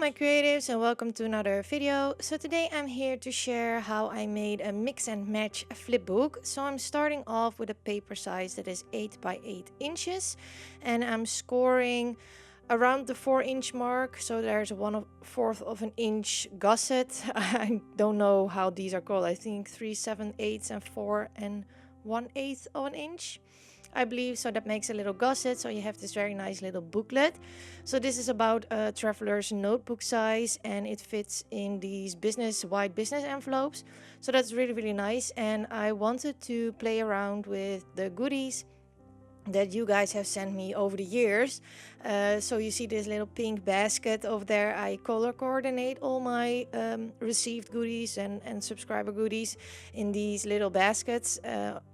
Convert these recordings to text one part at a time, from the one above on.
my creatives, and welcome to another video. So today I'm here to share how I made a mix and match flipbook. So I'm starting off with a paper size that is 8 by 8 inches, and I'm scoring around the 4-inch mark. So there's a 1/4 of an inch gusset. I don't know how these are called. I think 3/7/8 and 4 1/8 of an inch, I believe. So that makes a little gusset. So you have this very nice little booklet. So this is about a traveler's notebook size, and it fits in these white business envelopes. So that's really nice. And I wanted to play around with the goodies that you guys have sent me over the years. So you see this little pink basket over there. I color coordinate all my received goodies and subscriber goodies in these little baskets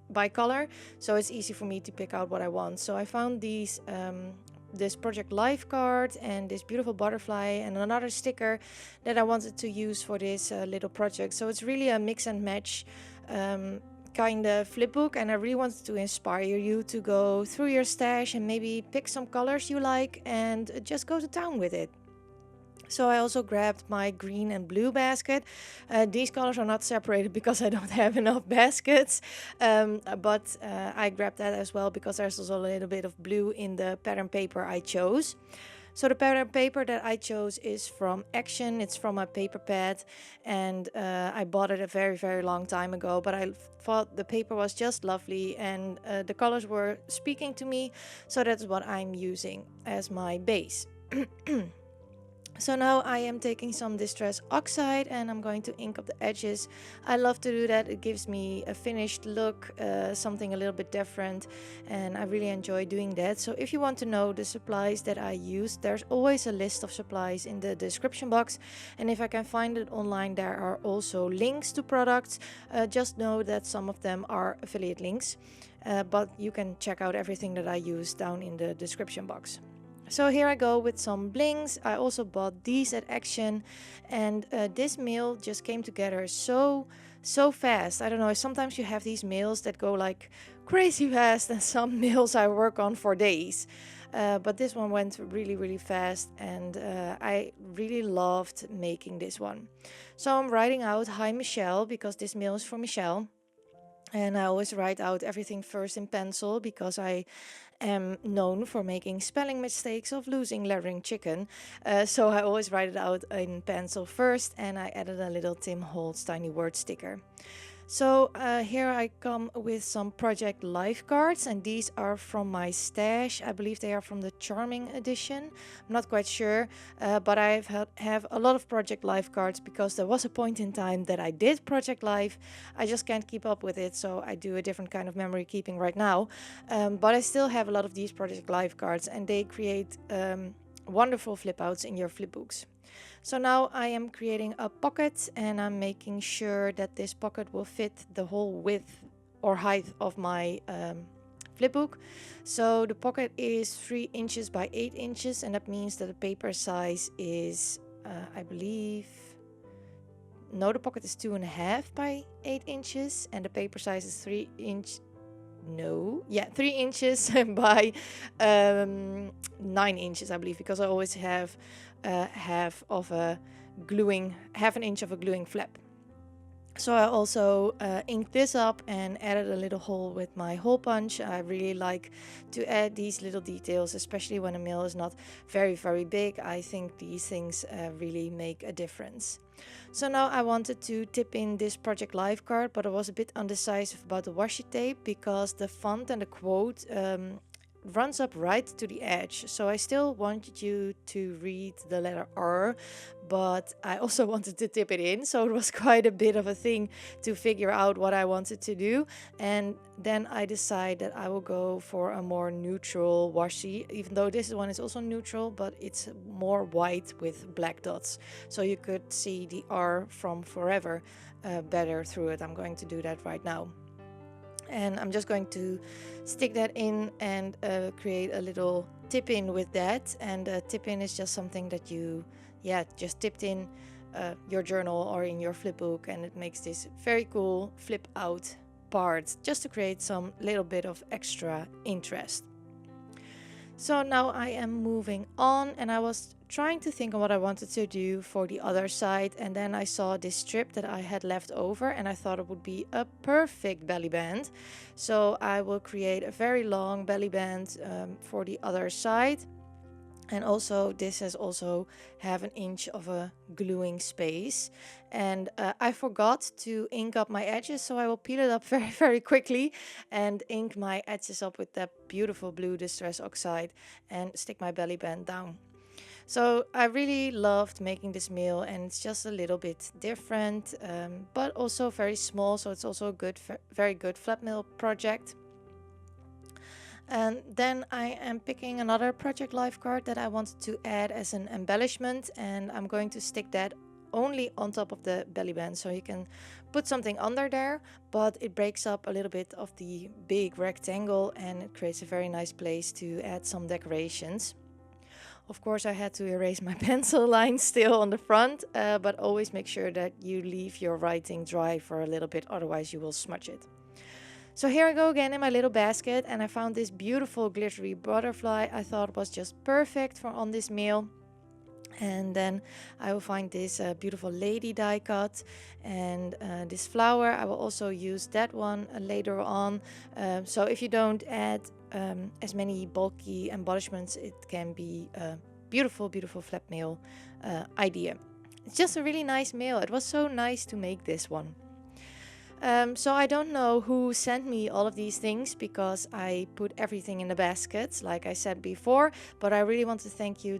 by color, so it's easy for me to pick out what I want. So I found these this Project Life card and this beautiful butterfly and another sticker that I wanted to use for this little project. So it's really a mix and match kind of flipbook, and I really wanted to inspire you to go through your stash and maybe pick some colors you like and just go to town with it. So I also grabbed my green and blue basket. These colors are not separated because I don't have enough baskets, but I grabbed that as well because there's also a little bit of blue in the pattern paper I chose. So the pattern paper that I chose is from Action. It's from a paper pad, and I bought it a very long time ago, but I thought the paper was just lovely and the colors were speaking to me, so that's what I'm using as my base. So now I am taking some Distress Oxide and I'm going to ink up the edges. I love to do that. It gives me a finished look, something a little bit different, and I really enjoy doing that. So if you want to know the supplies that I use, there's always a list of supplies in the description box, and if I can find it online, there are also links to products. Just know that some of them are affiliate links, but you can check out everything that I use down in the description box. So here I go with some blings. I also bought these at Action, and this mail just came together so fast. I don't know, sometimes you have these mails that go like crazy fast, and some mails I work on for days. But this one went really fast, and I really loved making this one. So I'm writing out "Hi Michelle" because this mail is for Michelle. And I always write out everything first in pencil because I am known for making spelling mistakes of losing lettering chicken. So I always write it out in pencil first, and I added a little Tim Holtz tiny word sticker. So here I come with some Project Life cards, and these are from my stash. I believe they are from the Charming edition. I'm not quite sure, but I have a lot of Project Life cards because there was a point in time that I did Project Life. I just can't keep up with it, so I do a different kind of memory keeping right now. But I still have a lot of these Project Life cards, and they create wonderful flip outs in your flipbooks. So now I am creating a pocket, and I'm making sure that this pocket will fit the whole width or height of my flipbook. So the pocket is 3 inches by 8 inches, and that means that the paper size is, I believe, no, the pocket is 2.5 by 8 inches, and the paper size is 3 inches by 9 inches, I believe, because I always have half an inch of a gluing flap. So I also inked this up and added a little hole with my hole punch. I really like to add these little details, especially when a mail is not very big. I think these things really make a difference. So now I wanted to tip in this Project Life card, but I was a bit undecisive about the washi tape because the font and the quote runs up right to the edge. So I still wanted you to read the letter R, but I also wanted to tip it in, so it was quite a bit of a thing to figure out what I wanted to do. And then I decided that I will go for a more neutral washi, even though this one is also neutral, but it's more white with black dots, so you could see the R from Forever better through it. I'm going to do that right now. And I'm just going to stick that in and create a little tip in with that. And a tip in is just something that you just tipped in your journal or in your flipbook, and it makes this very cool flip out part just to create some little bit of extra interest. So now I am moving on, and I was trying to think of what I wanted to do for the other side, and then I saw this strip that I had left over, and I thought it would be a perfect belly band. So I will create a very long belly band for the other side. And also this has also have an inch of a gluing space, and I forgot to ink up my edges, so I will peel it up very quickly and ink my edges up with that beautiful blue Distress Oxide and stick my belly band down. So I really loved making this meal, and it's just a little bit different, but also very small, so it's also a good, very good flat mail project. And then I am picking another project life card that I wanted to add as an embellishment, and I'm going to stick that only on top of the belly band, so you can put something under there, but it breaks up a little bit of the big rectangle and it creates a very nice place to add some decorations. Of course, I had to erase my pencil line still on the front, but always make sure that you leave your writing dry for a little bit, otherwise you will smudge it. So here I go again in my little basket, and I found this beautiful glittery butterfly I thought was just perfect for on this meal. And then I will find this beautiful lady die cut, and this flower. I will also use that one later on. So if you don't add as many bulky embellishments, it can be a beautiful flat mail idea. It's just a really nice mail. It was so nice to make this one. So I don't know who sent me all of these things, because I put everything in the baskets like I said before, but I really want to thank you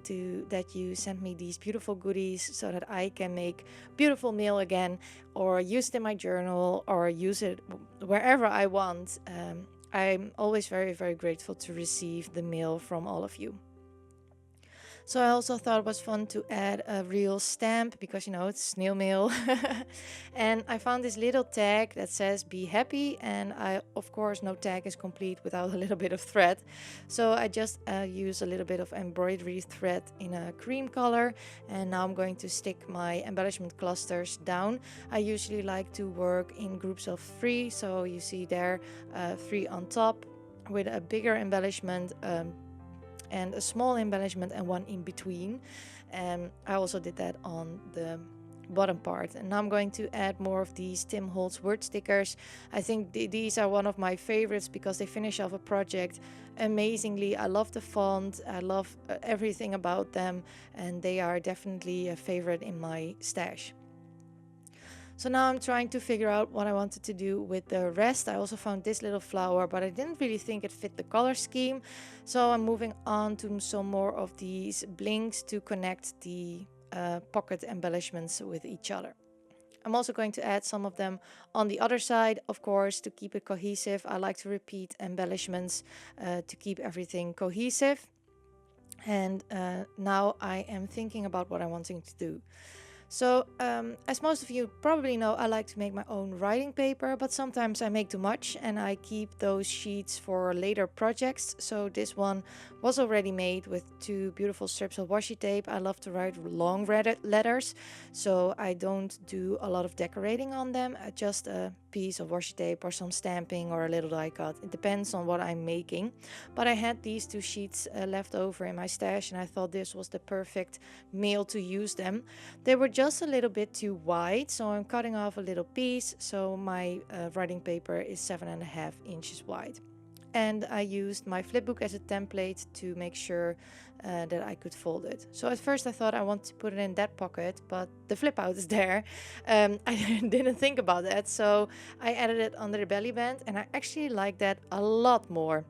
that you sent me these beautiful goodies so that I can make beautiful mail again, or use it in my journal, or use it wherever I want. I'm always very grateful to receive the mail from all of you. So I also thought it was fun to add a real stamp, because it's snail mail. And I found this little tag that says be happy, and of course no tag is complete without a little bit of thread. So I just use a little bit of embroidery thread in a cream color, and now I'm going to stick my embellishment clusters down. I usually like to work in groups of 3, so you see there 3 on top with a bigger embellishment, and a small embellishment, and one in between. I also did that on the bottom part, and now I'm going to add more of these Tim Holtz word stickers. I think these are one of my favorites because they finish off a project amazingly. I love the font, I love everything about them, and they are definitely a favorite in my stash. So now I'm trying to figure out what I wanted to do with the rest. I also found this little flower, but I didn't really think it fit the color scheme. So I'm moving on to some more of these blinks to connect the pocket embellishments with each other. I'm also going to add some of them on the other side, of course, to keep it cohesive. I like to repeat embellishments to keep everything cohesive. And now I am thinking about what I'm wanting to do. So, as most of you probably know, I like to make my own writing paper, but sometimes I make too much and I keep those sheets for later projects. So this one was already made with 2 beautiful strips of washi tape. I love to write long letters, so I don't do a lot of decorating on them, just a piece of washi tape or some stamping or a little die cut. It depends on what I'm making. But I had these 2 sheets left over in my stash, and I thought this was the perfect mail to use them. They were just a little bit too wide, so I'm cutting off a little piece, so my writing paper is 7.5 inches wide. And I used my Flipbook as a template to make sure that I could fold it. So at first I thought I want to put it in that pocket, but the flip out is there. I didn't think about that, so I added it under the belly band, and I actually like that a lot more.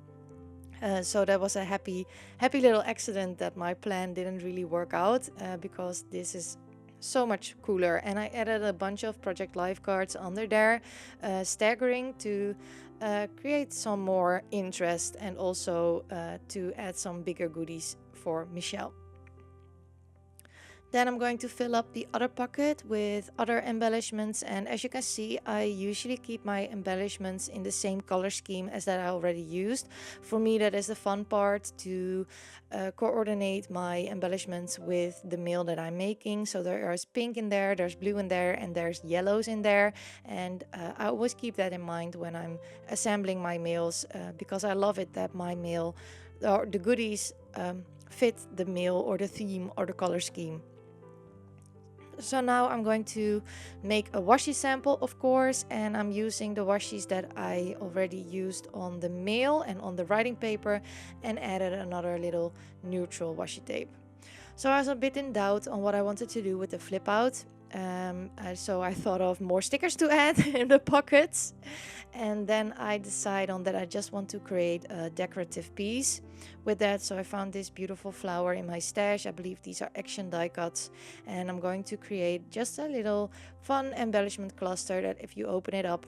So that was a happy little accident that my plan didn't really work out, because this is so much cooler. And I added a bunch of project life cards under there, staggering to create some more interest, and also to add some bigger goodies for Michelle. Then I'm going to fill up the other pocket with other embellishments, and as you can see, I usually keep my embellishments in the same color scheme as that I already used. For me, that is the fun part, to coordinate my embellishments with the mail that I'm making. So there is pink in there, there's blue in there, and there's yellows in there, and I always keep that in mind when I'm assembling my mails, because I love it that my mail or the goodies fit the mail or the theme or the color scheme. So now I'm going to make a washi sample, of course, and I'm using the washis that I already used on the mail and on the writing paper, and added another little neutral washi tape. So I was a bit in doubt on what I wanted to do with the flip out. So I thought of more stickers to add in the pockets, and then I decided on that I just want to create a decorative piece with that. So I found this beautiful flower in my stash. I believe these are action die cuts, and I'm going to create just a little fun embellishment cluster that if you open it up,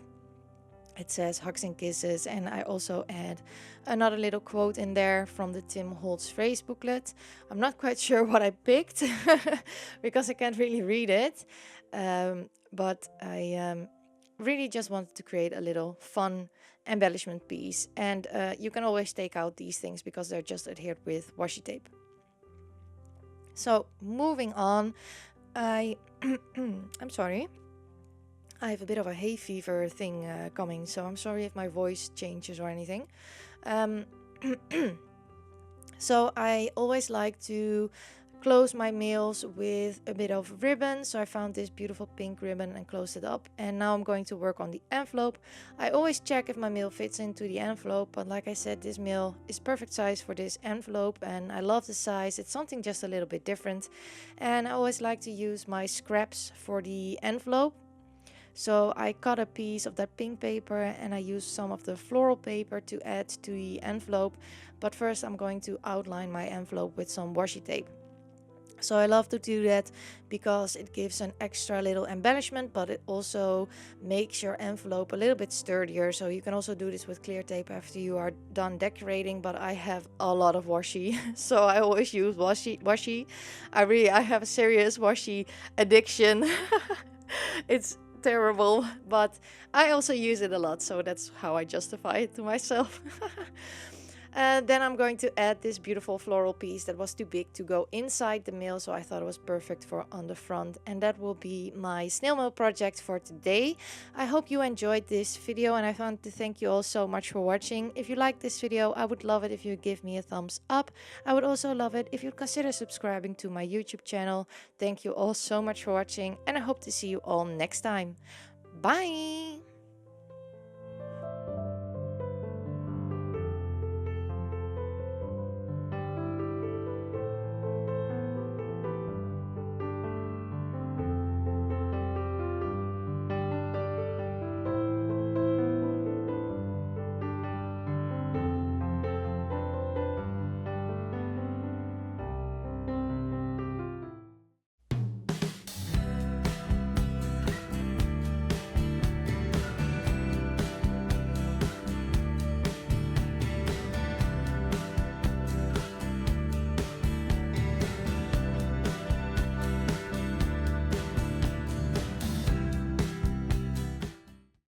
it says hugs and kisses, and I also add another little quote in there from the Tim Holtz phrase booklet. I'm not quite sure what I picked because I can't really read it, but I really just wanted to create a little fun embellishment piece, and you can always take out these things because they're just adhered with washi tape. So moving on, I'm sorry. I have a bit of a hay fever thing coming, so I'm sorry if my voice changes or anything. So I always like to close my mails with a bit of ribbon. So I found this beautiful pink ribbon and closed it up. And now I'm going to work on the envelope. I always check if my mail fits into the envelope, but like I said, this mail is perfect size for this envelope, and I love the size. It's something just a little bit different. And I always like to use my scraps for the envelope. So I cut a piece of that pink paper and I used some of the floral paper to add to the envelope. But first I'm going to outline my envelope with some washi tape. So I love to do that because it gives an extra little embellishment, but it also makes your envelope a little bit sturdier. So you can also do this with clear tape after you are done decorating, but I have a lot of washi, so I always use washi. I have a serious washi addiction. It's terrible, but I also use it a lot, so that's how I justify it to myself. Then I'm going to add this beautiful floral piece that was too big to go inside the mail, so I thought it was perfect for on the front, and that will be my snail mail project for today. I hope you enjoyed this video, and I want to thank you all so much for watching. If you like this video, I would love it if you give me a thumbs up. I would also love it if you'd consider subscribing to my YouTube channel. Thank you all so much for watching, and I hope to see you all next time. Bye!